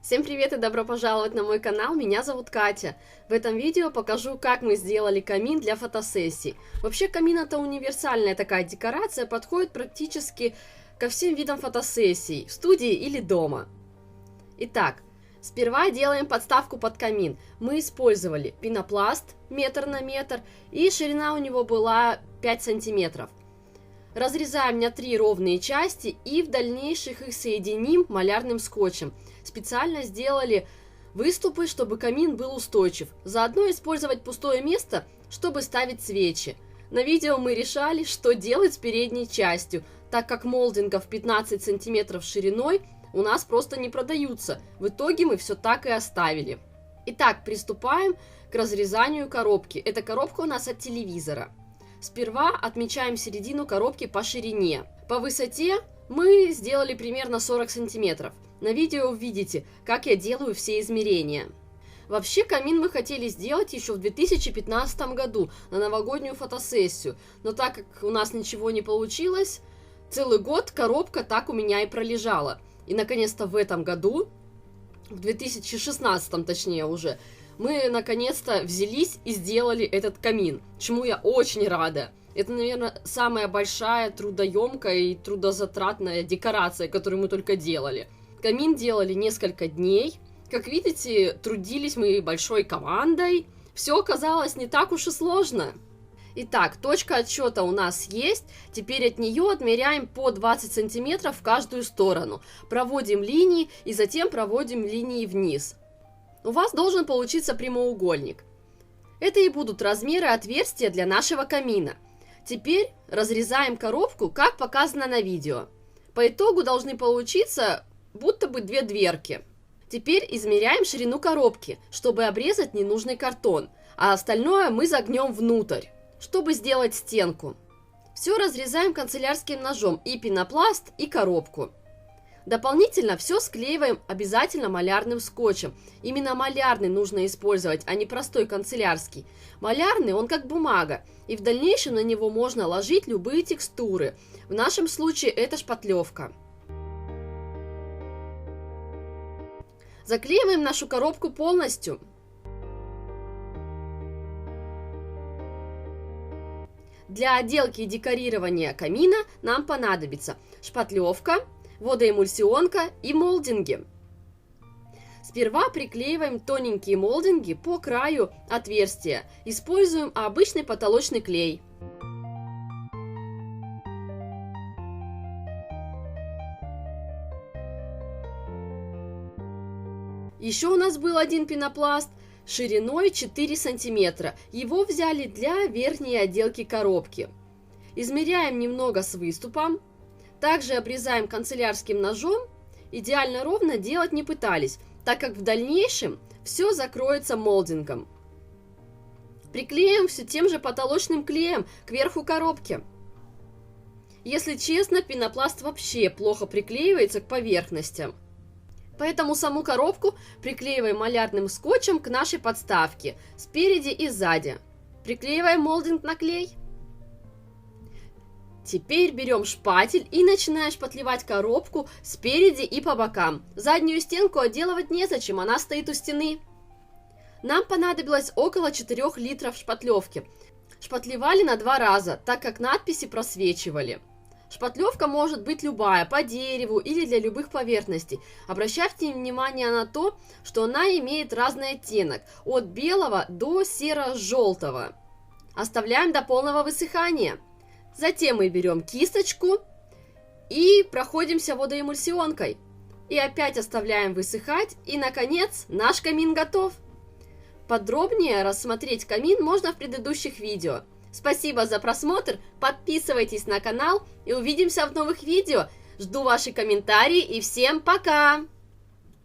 Всем привет и добро пожаловать на мой канал, меня зовут Катя. В этом видео покажу, как мы сделали камин для фотосессий. Вообще камин это универсальная такая декорация, подходит практически ко всем видам фотосессий, в студии или дома. Итак, сперва делаем подставку под камин. Мы использовали пенопласт метр на метр и ширина у него была 5 сантиметров. Разрезаем на 3 ровные части и в дальнейшем их соединим малярным скотчем. Специально сделали выступы, чтобы камин был устойчив. Заодно использовать пустое место, чтобы ставить свечи. На видео мы решали, что делать с передней частью, так как молдингов 15 сантиметров шириной у нас просто не продаются. В итоге мы все так и оставили. Итак, приступаем к разрезанию коробки. Эта коробка у нас от телевизора. Сперва отмечаем середину коробки по ширине. По высоте мы сделали примерно 40 сантиметров. На видео увидите, как я делаю все измерения. Вообще камин мы хотели сделать еще в 2015 году на новогоднюю фотосессию. Но так как у нас ничего не получилось, целый год коробка так у меня и пролежала. И наконец-то в этом году, в 2016 точнее уже, мы наконец-то взялись и сделали этот камин, чему я очень рада. Это, наверное, самая большая, трудоемкая и трудозатратная декорация, которую мы только делали. Камин делали несколько дней. Как видите, трудились мы большой командой. Все оказалось не так уж и сложно. Итак, точка отсчета у нас есть. Теперь от нее отмеряем по 20 сантиметров в каждую сторону. Проводим линии и затем проводим линии вниз. У вас должен получиться прямоугольник. Это и будут размеры отверстия для нашего камина. Теперь разрезаем коробку, как показано на видео. По итогу должны получиться будто бы две дверки. Теперь измеряем ширину коробки, чтобы обрезать ненужный картон, а остальное мы загнем внутрь, чтобы сделать стенку. Все разрезаем канцелярским ножом, и пенопласт, и коробку. Дополнительно все склеиваем обязательно малярным скотчем. Именно малярный нужно использовать, а не простой канцелярский. Малярный, он как бумага, и в дальнейшем на него можно ложить любые текстуры. В нашем случае это шпатлевка. Заклеиваем нашу коробку полностью. Для отделки и декорирования камина нам понадобится шпатлевка, водоэмульсионка и молдинги. Сперва приклеиваем тоненькие молдинги по краю отверстия. Используем обычный потолочный клей. Еще у нас был один пенопласт шириной 4 сантиметра. Его взяли для верхней отделки коробки. Измеряем немного с выступом. Также обрезаем канцелярским ножом. Идеально ровно делать не пытались, так как в дальнейшем все закроется молдингом. Приклеим все тем же потолочным клеем к верху коробки. Если честно, пенопласт вообще плохо приклеивается к поверхностям. Поэтому саму коробку приклеиваем малярным скотчем к нашей подставке, спереди и сзади. Приклеиваем молдинг на клей. Теперь берем шпатель и начинаем шпатлевать коробку спереди и по бокам. Заднюю стенку отделывать незачем, она стоит у стены. Нам понадобилось около 4 литров шпатлевки. Шпатлевали на 2 раза, так как надписи просвечивали. Шпатлевка может быть любая, по дереву или для любых поверхностей. Обращайте внимание на то, что она имеет разный оттенок, от белого до серо-желтого. Оставляем до полного высыхания. Затем мы берем кисточку и проходимся водоэмульсионкой. И опять оставляем высыхать. И, наконец, наш камин готов. Подробнее рассмотреть камин можно в предыдущих видео. Спасибо за просмотр, подписывайтесь на канал и увидимся в новых видео. Жду ваши комментарии и всем пока!